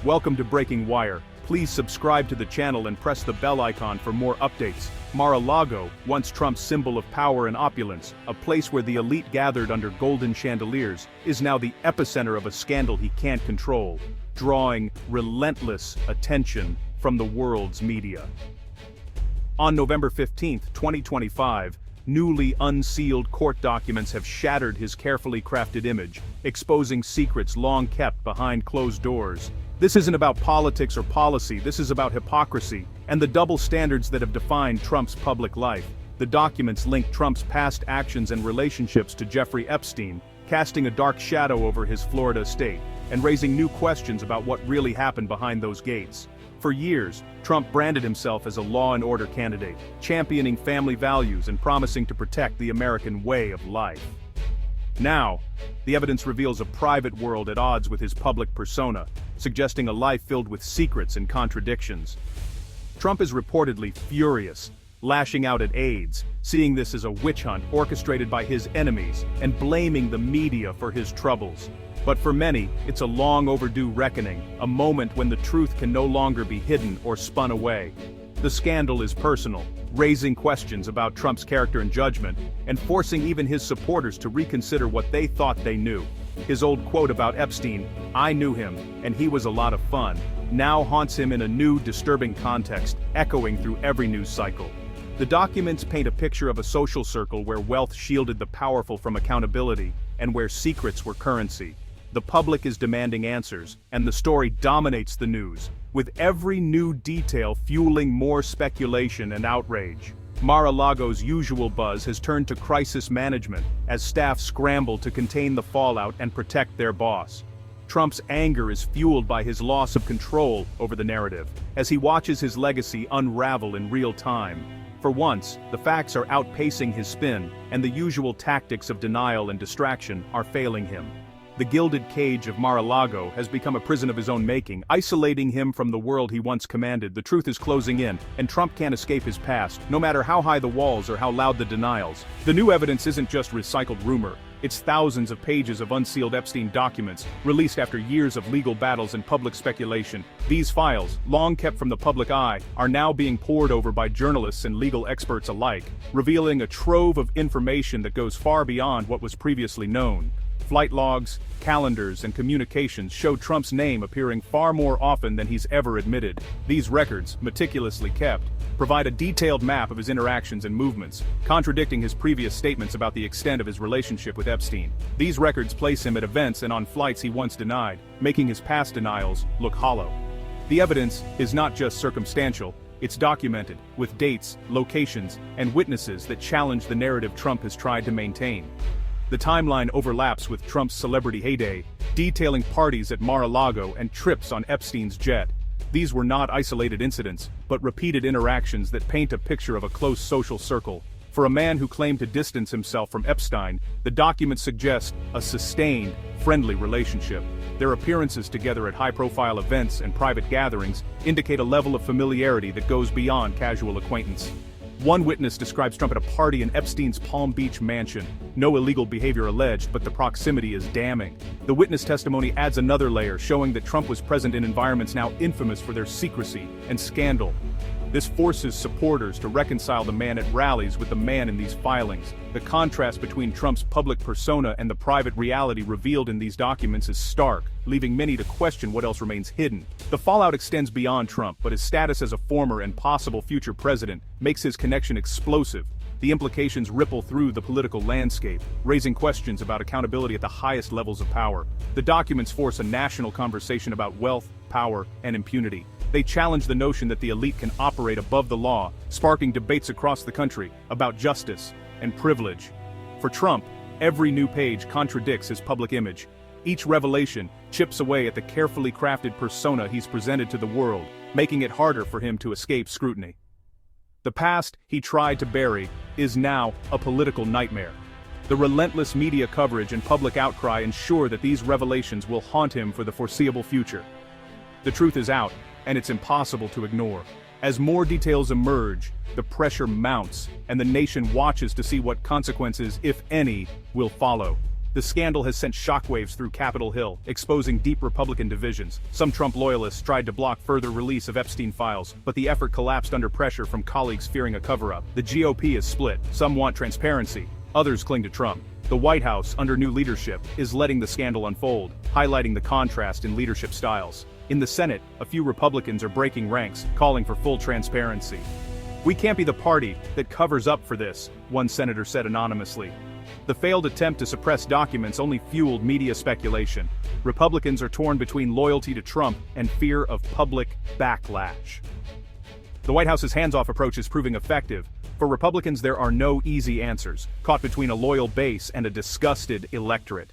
Welcome to Breaking Wire. Please subscribe to the channel and press the bell icon for more updates. Mar-a-Lago, once Trump's symbol of power and opulence, a place where the elite gathered under golden chandeliers, is now the epicenter of a scandal he can't control, drawing relentless attention from the world's media. On November 15, 2025, newly unsealed court documents have shattered his carefully crafted image, exposing secrets long kept behind closed doors. This isn't about politics or policy, this is about hypocrisy and the double standards that have defined Trump's public life. The documents link Trump's past actions and relationships to Jeffrey Epstein, casting a dark shadow over his Florida estate, and raising new questions about what really happened behind those gates. For years, Trump branded himself as a law and order candidate, championing family values and promising to protect the American way of life. Now, the evidence reveals a private world at odds with his public persona, suggesting a life filled with secrets and contradictions. Trump is reportedly furious, lashing out at aides, seeing this as a witch hunt orchestrated by his enemies, and blaming the media for his troubles. But for many, it's a long overdue reckoning, a moment when the truth can no longer be hidden or spun away. The scandal is personal, raising questions about Trump's character and judgment, and forcing even his supporters to reconsider what they thought they knew. His old quote about Epstein, "I knew him, and he was a lot of fun," now haunts him in a new, disturbing context, echoing through every news cycle. The documents paint a picture of a social circle where wealth shielded the powerful from accountability, and where secrets were currency. The public is demanding answers, and the story dominates the news, with every new detail fueling more speculation and outrage. Mar-a-Lago's usual buzz has turned to crisis management, as staff scramble to contain the fallout and protect their boss. Trump's anger is fueled by his loss of control over the narrative, as he watches his legacy unravel in real time. For once, the facts are outpacing his spin, and the usual tactics of denial and distraction are failing him. The gilded cage of Mar-a-Lago has become a prison of his own making, isolating him from the world he once commanded. The truth is closing in, and Trump can't escape his past, no matter how high the walls or how loud the denials. The new evidence isn't just recycled rumor, it's thousands of pages of unsealed Epstein documents, released after years of legal battles and public speculation. These files, long kept from the public eye, are now being pored over by journalists and legal experts alike, revealing a trove of information that goes far beyond what was previously known. Flight logs, calendars, and communications show Trump's name appearing far more often than he's ever admitted. These records, meticulously kept, provide a detailed map of his interactions and movements, contradicting his previous statements about the extent of his relationship with Epstein. These records place him at events and on flights he once denied, making his past denials look hollow. The evidence is not just circumstantial, it's documented, with dates, locations, and witnesses that challenge the narrative Trump has tried to maintain. The timeline overlaps with Trump's celebrity heyday, detailing parties at Mar-a-Lago and trips on Epstein's jet. These were not isolated incidents, but repeated interactions that paint a picture of a close social circle. For a man who claimed to distance himself from Epstein, the documents suggest a sustained, friendly relationship. Their appearances together at high-profile events and private gatherings indicate a level of familiarity that goes beyond casual acquaintance. One witness describes Trump at a party in Epstein's Palm Beach mansion. No illegal behavior alleged, but the proximity is damning. The witness testimony adds another layer, showing that Trump was present in environments now infamous for their secrecy and scandal. This forces supporters to reconcile the man at rallies with the man in these filings. The contrast between Trump's public persona and the private reality revealed in these documents is stark, leaving many to question what else remains hidden. The fallout extends beyond Trump, but his status as a former and possible future president makes his connection explosive. The implications ripple through the political landscape, raising questions about accountability at the highest levels of power. The documents force a national conversation about wealth, power, and impunity. They challenge the notion that the elite can operate above the law, sparking debates across the country about justice and privilege. For Trump, every new page contradicts his public image. Each revelation chips away at the carefully crafted persona he's presented to the world, making it harder for him to escape scrutiny. The past he tried to bury is now a political nightmare. The relentless media coverage and public outcry ensure that these revelations will haunt him for the foreseeable future. The truth is out, and it's impossible to ignore. As more details emerge, the pressure mounts, and the nation watches to see what consequences, if any, will follow. The scandal has sent shockwaves through Capitol Hill, exposing deep Republican divisions. Some Trump loyalists tried to block further release of Epstein files, but the effort collapsed under pressure from colleagues fearing a cover-up. The GOP is split. Some want transparency. Others cling to Trump. The White House, under new leadership, is letting the scandal unfold, highlighting the contrast in leadership styles. In the Senate, a few Republicans are breaking ranks, calling for full transparency. "We can't be the party that covers up for this," one senator said anonymously. The failed attempt to suppress documents only fueled media speculation. Republicans are torn between loyalty to Trump and fear of public backlash. The White House's hands-off approach is proving effective. For Republicans, there are no easy answers, caught between a loyal base and a disgusted electorate.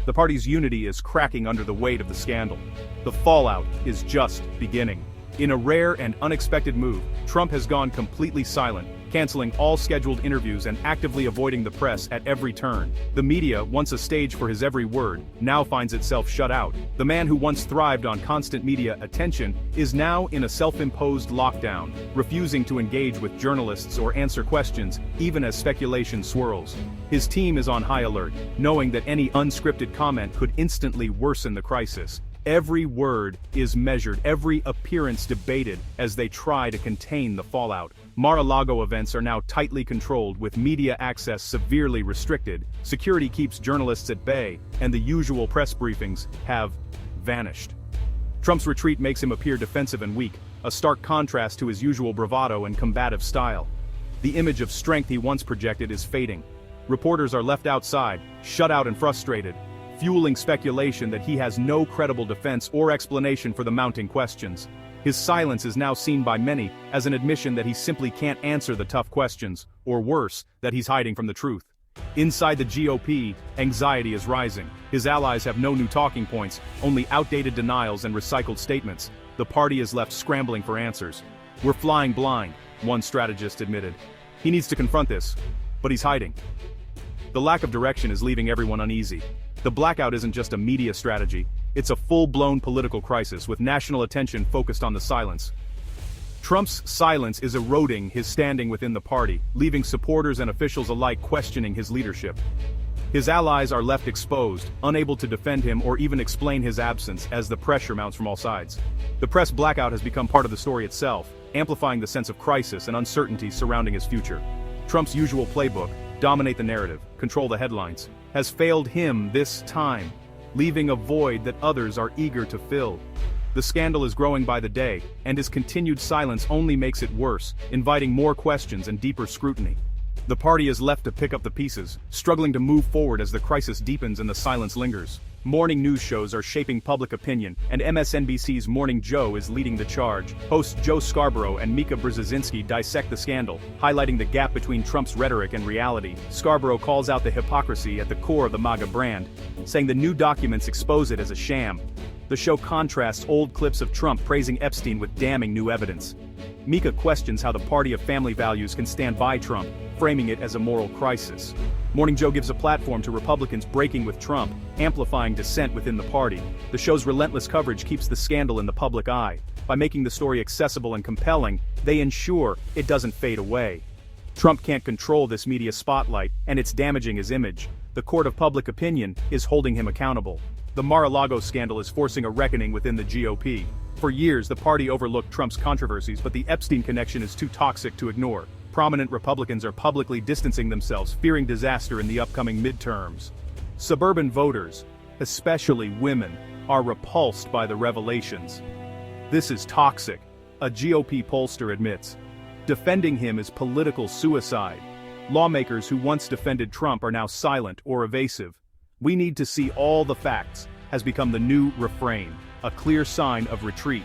The party's unity is cracking under the weight of the scandal. The fallout is just beginning. In a rare and unexpected move, Trump has gone completely silent, canceling all scheduled interviews and actively avoiding the press at every turn. The media, once a stage for his every word, now finds itself shut out. The man who once thrived on constant media attention is now in a self-imposed lockdown, refusing to engage with journalists or answer questions, even as speculation swirls. His team is on high alert, knowing that any unscripted comment could instantly worsen the crisis. Every word is measured, every appearance debated as they try to contain the fallout. Mar-a-Lago events are now tightly controlled with media access severely restricted, security keeps journalists at bay, and the usual press briefings have vanished. Trump's retreat makes him appear defensive and weak, a stark contrast to his usual bravado and combative style. The image of strength he once projected is fading. Reporters are left outside, shut out and frustrated, fueling speculation that he has no credible defense or explanation for the mounting questions. His silence is now seen by many as an admission that he simply can't answer the tough questions, or worse, that he's hiding from the truth. Inside the GOP, anxiety is rising. His allies have no new talking points, only outdated denials and recycled statements. The party is left scrambling for answers. "We're flying blind," one strategist admitted. He needs to confront this, but he's hiding. The lack of direction is leaving everyone uneasy. The blackout isn't just a media strategy, it's a full-blown political crisis with national attention focused on the silence. Trump's silence is eroding his standing within the party, leaving supporters and officials alike questioning his leadership. His allies are left exposed, unable to defend him or even explain his absence as the pressure mounts from all sides. The press blackout has become part of the story itself, amplifying the sense of crisis and uncertainty surrounding his future. Trump's usual playbook, dominate the narrative, control the headlines, has failed him this time, leaving a void that others are eager to fill. The scandal is growing by the day, and his continued silence only makes it worse, inviting more questions and deeper scrutiny. The party is left to pick up the pieces, struggling to move forward as the crisis deepens and the silence lingers. Morning news shows are shaping public opinion, and MSNBC's Morning Joe is leading the charge. Hosts Joe Scarborough and Mika Brzezinski dissect the scandal, highlighting the gap between Trump's rhetoric and reality. Scarborough calls out the hypocrisy at the core of the MAGA brand, saying the new documents expose it as a sham. The show contrasts old clips of Trump praising Epstein with damning new evidence. Mika questions how the party of family values can stand by Trump, framing it as a moral crisis. Morning Joe gives a platform to Republicans breaking with Trump, amplifying dissent within the party. The show's relentless coverage keeps the scandal in the public eye. By making the story accessible and compelling, they ensure it doesn't fade away. Trump can't control this media spotlight, and it's damaging his image. The court of public opinion is holding him accountable. The Mar-a-Lago scandal is forcing a reckoning within the GOP. For years, the party overlooked Trump's controversies, but the Epstein connection is too toxic to ignore. Prominent Republicans are publicly distancing themselves, fearing disaster in the upcoming midterms. Suburban voters, especially women, are repulsed by the revelations. "This is toxic," a GOP pollster admits. Defending him is political suicide. Lawmakers who once defended Trump are now silent or evasive. "We need to see all the facts," has become the new refrain, a clear sign of retreat.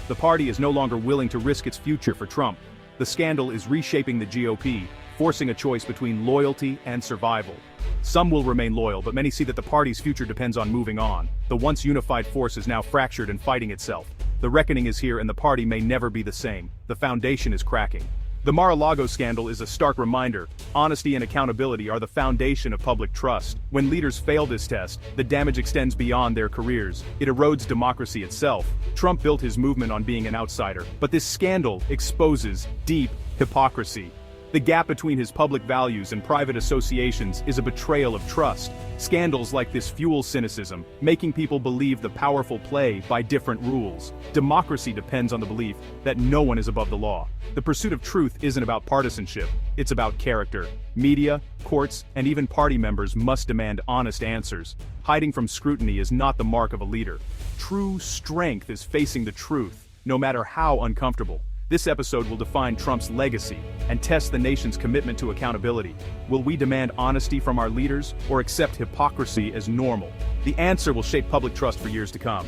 The party is no longer willing to risk its future for Trump. The scandal is reshaping the GOP, forcing a choice between loyalty and survival. Some will remain loyal, but many see that the party's future depends on moving on. The once unified force is now fractured and fighting itself. The reckoning is here, and the party may never be the same. The foundation is cracking. The Mar-a-Lago scandal is a stark reminder. Honesty and accountability are the foundation of public trust. When leaders fail this test, the damage extends beyond their careers. It erodes democracy itself. Trump built his movement on being an outsider, but this scandal exposes deep hypocrisy. The gap between his public values and private associations is a betrayal of trust. Scandals like this fuel cynicism, making people believe the powerful play by different rules. Democracy depends on the belief that no one is above the law. The pursuit of truth isn't about partisanship, it's about character. Media, courts, and even party members must demand honest answers. Hiding from scrutiny is not the mark of a leader. True strength is facing the truth, no matter how uncomfortable. This episode will define Trump's legacy and test the nation's commitment to accountability. Will we demand honesty from our leaders or accept hypocrisy as normal? The answer will shape public trust for years to come.